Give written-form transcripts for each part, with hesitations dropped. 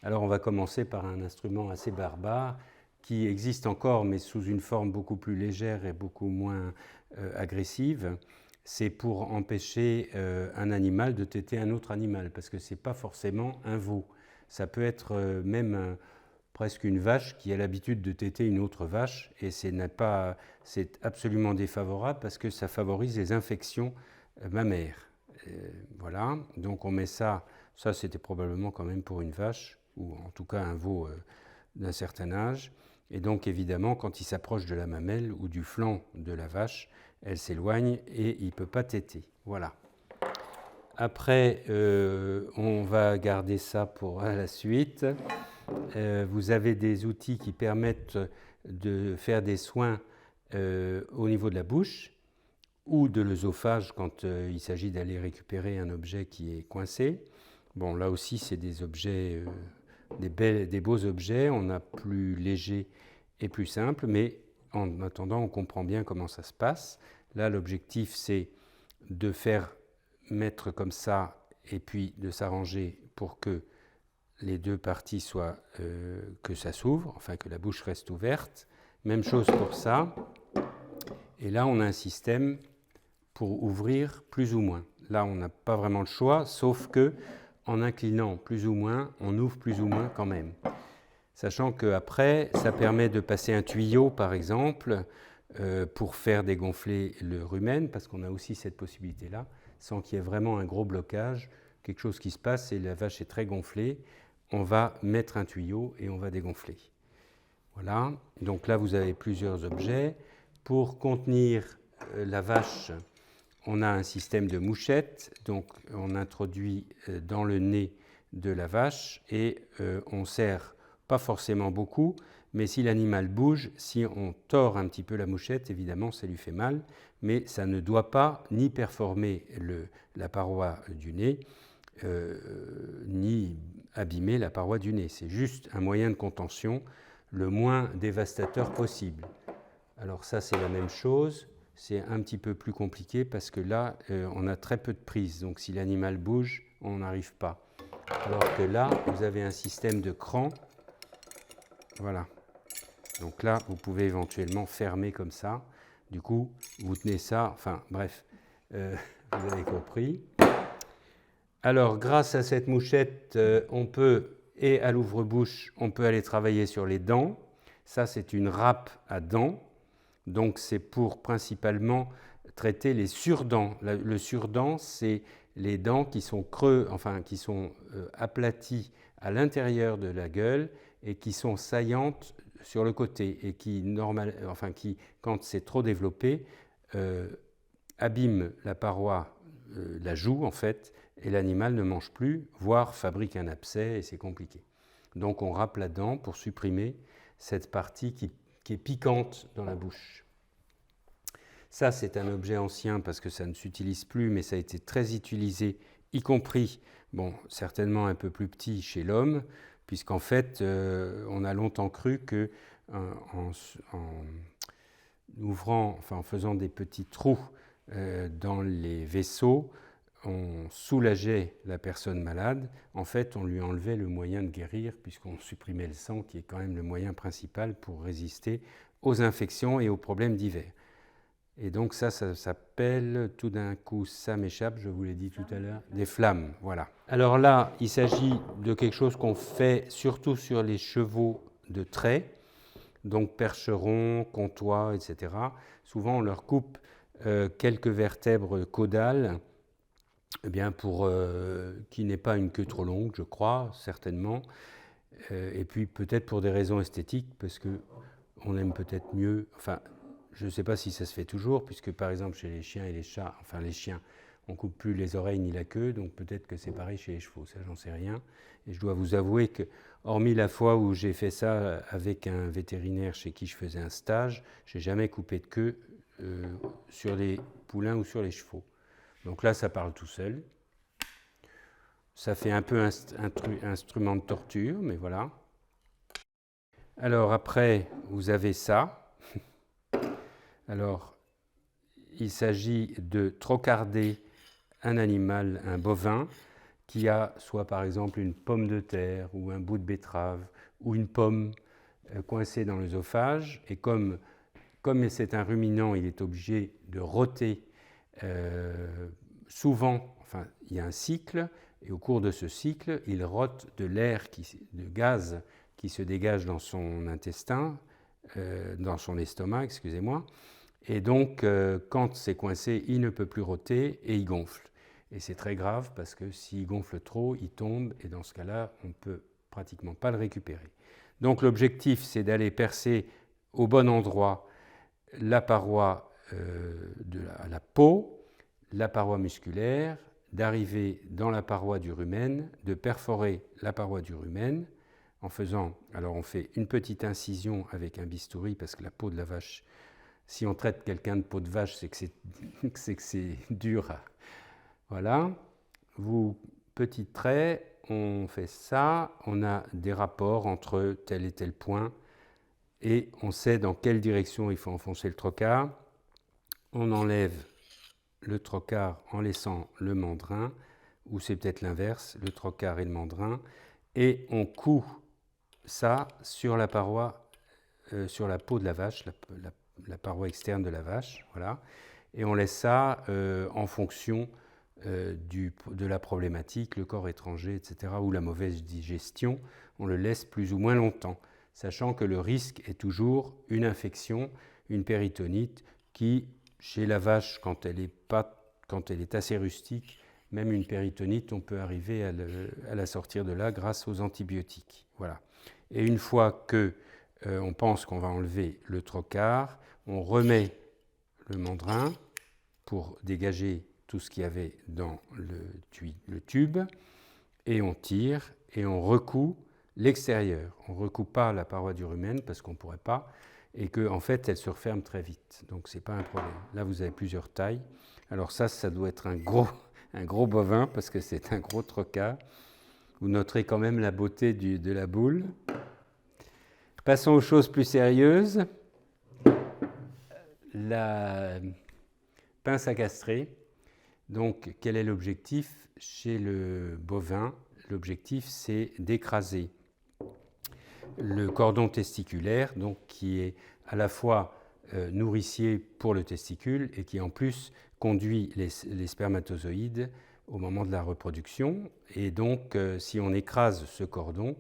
Alors on va commencer par un instrument assez barbare qui existe encore mais sous une forme beaucoup plus légère et beaucoup moins agressive. C'est pour empêcher un animal de téter un autre animal, parce que ce n'est pas forcément un veau. Ça peut être même presque une vache qui a l'habitude de téter une autre vache, et c'est absolument défavorable parce que ça favorise les infections mammaires. Voilà, donc on met ça c'était probablement quand même pour une vache, ou en tout cas un veau d'un certain âge. Et donc évidemment, quand il s'approche de la mamelle ou du flanc de la vache, elle s'éloigne et il ne peut pas téter. Voilà. Après, on va garder ça pour la suite. Vous avez des outils qui permettent de faire des soins au niveau de la bouche ou de l'œsophage quand il s'agit d'aller récupérer un objet qui est coincé. Bon, là aussi, c'est des objets, des beaux objets. On a plus léger et plus simple, mais en attendant, on comprend bien comment ça se passe. Là, l'objectif, c'est de faire mettre comme ça et puis de s'arranger pour que les deux parties soient, que ça s'ouvre, enfin que la bouche reste ouverte. Même chose pour ça. Et là, on a un système pour ouvrir plus ou moins. Là, on n'a pas vraiment le choix, sauf que en inclinant plus ou moins, on ouvre plus ou moins quand même. Sachant qu'après, ça permet de passer un tuyau, par exemple, pour faire dégonfler le rumen, parce qu'on a aussi cette possibilité-là, sans qu'il y ait vraiment un gros blocage, quelque chose qui se passe et la vache est très gonflée, on va mettre un tuyau et on va dégonfler. Voilà, donc là vous avez plusieurs objets. Pour contenir la vache, on a un système de mouchette, donc on introduit dans le nez de la vache et on serre pas forcément beaucoup, mais si l'animal bouge, si on tord un petit peu la mouchette, évidemment ça lui fait mal, mais ça ne doit pas ni performer la paroi du nez, ni abîmer la paroi du nez. C'est juste un moyen de contention le moins dévastateur possible. Alors ça c'est la même chose. C'est un petit peu plus compliqué parce que là, on a très peu de prise. Donc si l'animal bouge, on n'arrive pas. Alors que là, vous avez un système de cran. Voilà. Donc là, vous pouvez éventuellement fermer comme ça. Du coup, vous tenez ça. Enfin, bref, vous avez compris. Alors, grâce à cette mouchette, on peut, et à l'ouvre-bouche, on peut aller travailler sur les dents. Ça, c'est une râpe à dents. Donc c'est pour principalement traiter les surdents. Le surdent, c'est les dents qui sont creux, enfin qui sont aplaties à l'intérieur de la gueule et qui sont saillantes sur le côté et qui, quand c'est trop développé, abîment la paroi, la joue en fait, et l'animal ne mange plus, voire fabrique un abcès et c'est compliqué. Donc on râpe la dent pour supprimer cette partie qui est piquante dans la bouche. Ça, c'est un objet ancien parce que ça ne s'utilise plus, mais ça a été très utilisé, y compris, bon, certainement un peu plus petit chez l'homme, puisqu'en fait, on a longtemps cru que en ouvrant, enfin en faisant des petits trous dans les vaisseaux, on soulageait la personne malade. En fait, on lui enlevait le moyen de guérir puisqu'on supprimait le sang, qui est quand même le moyen principal pour résister aux infections et aux problèmes divers. Et donc ça s'appelle, tout d'un coup, ça m'échappe, je vous l'ai dit tout à l'heure, des flammes, voilà. Alors là, il s'agit de quelque chose qu'on fait surtout sur les chevaux de trait, donc percherons, comtois, etc. Souvent, on leur coupe quelques vertèbres caudales, eh bien pour qu'il n'ait pas une queue trop longue, je crois, certainement. Et puis peut-être pour des raisons esthétiques, parce qu'on aime peut-être mieux, enfin, je ne sais pas si ça se fait toujours, puisque par exemple chez les chiens et les chats, enfin les chiens, on ne coupe plus les oreilles ni la queue, donc peut-être que c'est pareil chez les chevaux, ça j'en sais rien. Et je dois vous avouer que, hormis la fois où j'ai fait ça avec un vétérinaire chez qui je faisais un stage, je n'ai jamais coupé de queue sur les poulains ou sur les chevaux. Donc là, ça parle tout seul. Ça fait un peu instrument de torture, mais voilà. Alors après, vous avez ça. Alors, il s'agit de trocarder un animal, un bovin, qui a soit par exemple une pomme de terre ou un bout de betterave ou une pomme coincée dans l'œsophage, et comme c'est un ruminant, il est obligé de rôter souvent, enfin il y a un cycle, et au cours de ce cycle, il rôte de l'air, de gaz qui se dégage dans son intestin, dans son estomac, excusez-moi, et donc quand c'est coincé, il ne peut plus rôter et il gonfle. Et c'est très grave parce que s'il gonfle trop, il tombe, et dans ce cas-là, on ne peut pratiquement pas le récupérer. Donc l'objectif, c'est d'aller percer au bon endroit la paroi de la peau, la paroi musculaire, d'arriver dans la paroi du rumen, de perforer la paroi du rumen en faisant, alors on fait une petite incision avec un bistouri parce que la peau de la vache, si on traite quelqu'un de peau de vache, c'est que c'est dur. Voilà, petit trait, on fait ça, on a des rapports entre tel et tel point et on sait dans quelle direction il faut enfoncer le trocard. On enlève le trocard en laissant le mandrin, ou c'est peut-être l'inverse, le trocard et le mandrin, et on coud ça sur la paroi, sur la peau de la vache, la paroi externe de la vache, voilà, et on laisse ça en fonction de la problématique, le corps étranger, etc., ou la mauvaise digestion, on le laisse plus ou moins longtemps, sachant que le risque est toujours une infection, une péritonite qui, chez la vache, quand elle est assez rustique, même une péritonite, on peut arriver à la sortir de là grâce aux antibiotiques. Voilà. Et une fois que on pense qu'on va enlever le trocard, on remet le mandrin pour dégager tout ce qu'il y avait dans le tube, et on tire et on recoud l'extérieur. On ne recoud pas la paroi du rumen parce qu'on ne pourrait pas, et qu'en fait elle se referme très vite. Donc ce n'est pas un problème. Là vous avez plusieurs tailles. Alors ça doit être un gros bovin parce que c'est un gros trocard. Vous noterez quand même la beauté de la boule. Passons aux choses plus sérieuses. La pince à castrer. Donc, quel est l'objectif chez le bovin? L'objectif, c'est d'écraser le cordon testiculaire, donc, qui est à la fois nourricier pour le testicule et qui en plus conduit les spermatozoïdes au moment de la reproduction. Et donc, si on écrase ce cordon,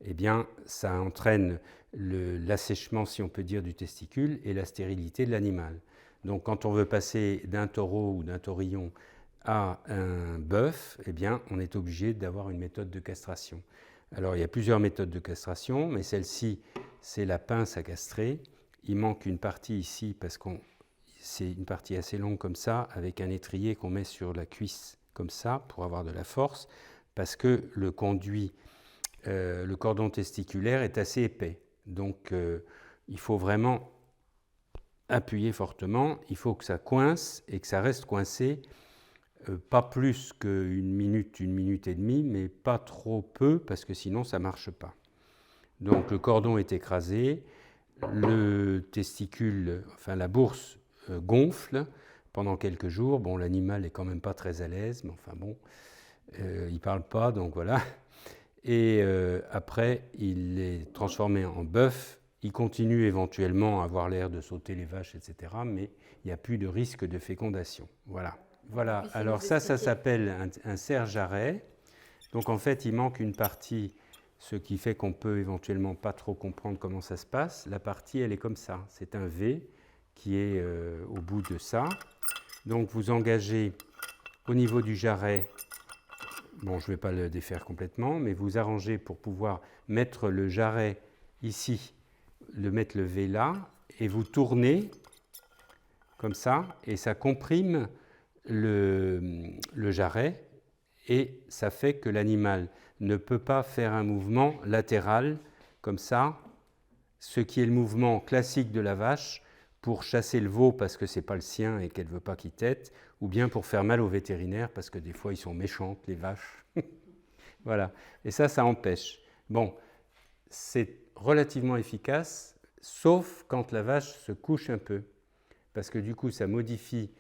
eh bien, ça entraîne l'assèchement, si on peut dire, du testicule et la stérilité de l'animal. Donc, quand on veut passer d'un taureau ou d'un taurillon à un bœuf, eh bien, on est obligé d'avoir une méthode de castration. Alors, il y a plusieurs méthodes de castration, mais celle-ci, c'est la pince à castrer. Il manque une partie ici parce que c'est une partie assez longue comme ça, avec un étrier qu'on met sur la cuisse comme ça pour avoir de la force, parce que le cordon testiculaire est assez épais. Donc, il faut vraiment appuyer fortement. Il faut que ça coince et que ça reste coincé, pas plus qu'une minute et demie, mais pas trop peu, parce que sinon ça ne marche pas. Donc, le cordon est écrasé, le testicule, enfin la bourse gonfle pendant quelques jours. Bon, l'animal est quand même pas très à l'aise, mais enfin bon, il ne parle pas, donc voilà. Et après, il est transformé en bœuf. Il continue éventuellement à avoir l'air de sauter les vaches, etc., mais il n'y a plus de risque de fécondation. Voilà. Alors ça s'appelle un cerf-jarret. Donc en fait, il manque une partie, ce qui fait qu'on peut éventuellement pas trop comprendre comment ça se passe. La partie, elle est comme ça. C'est un V qui est au bout de ça. Donc vous engagez au niveau du jarret. Bon, je ne vais pas le défaire complètement, mais vous arrangez pour pouvoir mettre le jarret ici, mettre le V là, et vous tournez comme ça, et ça comprime le jarret, et ça fait que l'animal ne peut pas faire un mouvement latéral comme ça, ce qui est le mouvement classique de la vache pour chasser le veau parce que ce n'est pas le sien et qu'elle ne veut pas qu'il tète, ou bien pour faire mal aux vétérinaires parce que des fois ils sont méchantes, les vaches. Voilà, et ça empêche. Bon, c'est relativement efficace, sauf quand la vache se couche un peu, parce que du coup ça modifie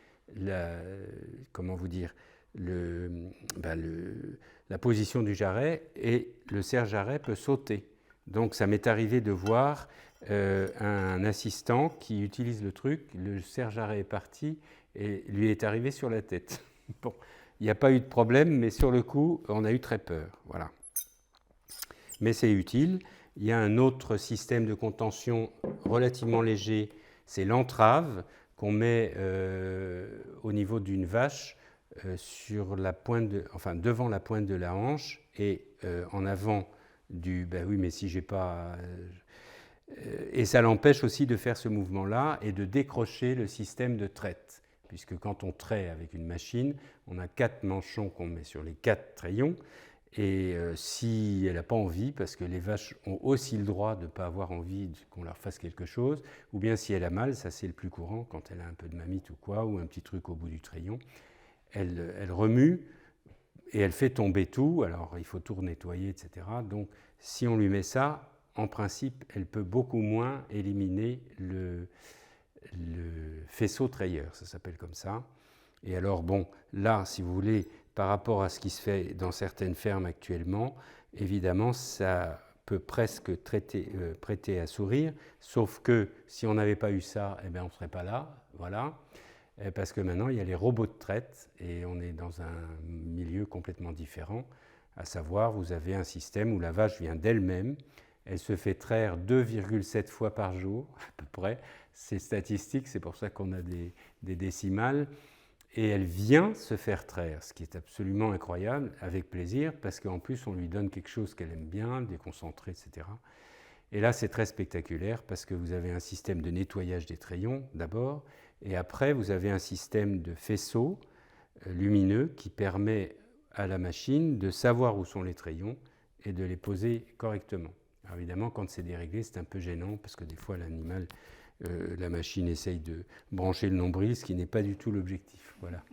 la position du jarret et le serre-jarret peut sauter. Donc ça m'est arrivé de voir un assistant qui utilise le truc, le serre-jarret est parti et lui est arrivé sur la tête. Bon, il n'y a pas eu de problème, mais sur le coup, on a eu très peur. Voilà. Mais c'est utile. Il y a un autre système de contention relativement léger, c'est l'entrave qu'on met au niveau d'une vache sur la pointe devant la pointe de la hanche et en avant du... Ben oui, mais si j'ai pas... et ça l'empêche aussi de faire ce mouvement-là et de décrocher le système de traite. Puisque quand on traite avec une machine, on a 4 manchons qu'on met sur les 4 trayons. Et si elle n'a pas envie, parce que les vaches ont aussi le droit de ne pas avoir envie qu'on leur fasse quelque chose, ou bien si elle a mal, ça c'est le plus courant, quand elle a un peu de mamite ou quoi, ou un petit truc au bout du trayon, elle remue et elle fait tomber tout, alors il faut tout nettoyer, etc. Donc si on lui met ça, en principe, elle peut beaucoup moins éliminer le faisceau trayeur, ça s'appelle comme ça. Et alors bon, là, si vous voulez, par rapport à ce qui se fait dans certaines fermes actuellement, évidemment, ça peut presque prêter à sourire, sauf que si on n'avait pas eu ça, eh bien, on ne serait pas là, voilà, parce que maintenant, il y a les robots de traite, et on est dans un milieu complètement différent, à savoir, vous avez un système où la vache vient d'elle-même, elle se fait traire 2,7 fois par jour, à peu près, c'est statistique, c'est pour ça qu'on a des décimales, et elle vient se faire traire, ce qui est absolument incroyable, avec plaisir, parce qu'en plus on lui donne quelque chose qu'elle aime bien, déconcentré, etc. Et là c'est très spectaculaire, parce que vous avez un système de nettoyage des trayons d'abord, et après vous avez un système de faisceaux lumineux qui permet à la machine de savoir où sont les trayons et de les poser correctement. Alors évidemment, quand c'est déréglé, c'est un peu gênant, parce que des fois l'animal... la machine essaye de brancher le nombril, ce qui n'est pas du tout l'objectif. Voilà.